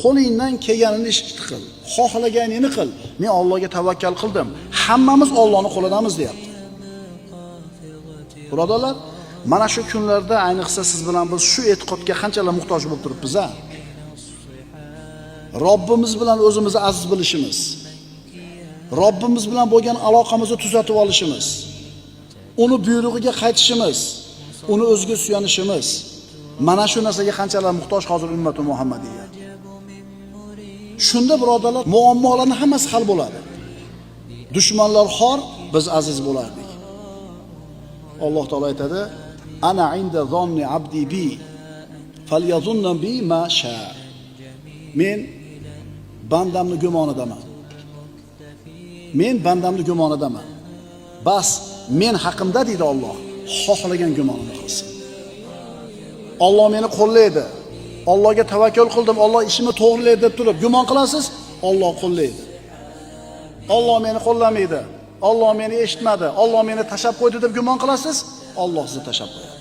Qo'lingdan kelganini ish qil, xohlaganingni qil. Men Allohga tavakkal qildim. Hammamiz Allohning qo'lidamiz deyapti. Birodarlar, mana shu kunlarda ayniqsa siz bilan biz shu e'tiqodga qanchalar muhtoj bo'lib turibmiz a? Robbimiz bilan o'zimizni aziz bilishimiz, Robbimiz bilan bo'lgan aloqamizni tuzatib olishimiz, uni buyrug'iga qaytishimiz, uni o'ziga suyanishimiz, mana shu narsaga qanchalar muhtoj hozir ummati Muhammadiyya. Shunda birodarlar, muammolarning hammasi hal bo'ladi. Dushmanlar xor, biz aziz bo'lardik. Alloh taolo aytadi: "Ana inda zonni abdi bi, falyazunna bi ma sha." Men bandamning gumonidaman. Men bandamning gumonidaman. Bas, men haqimda deydi Alloh, xohlagan gumonini qilsin. Alloh meni qo'llaydi. Allohga tavakkul qildim, Alloh ishimni to'g'rilaydi deb turib gumon qilasiz, Alloh qo'llaydi. Alloh meni qo'llamaydi, Alloh meni eshitmadi, Alloh meni tashab qo'ydi deb gumon qilasiz, Alloh sizni tashab qo'yadi.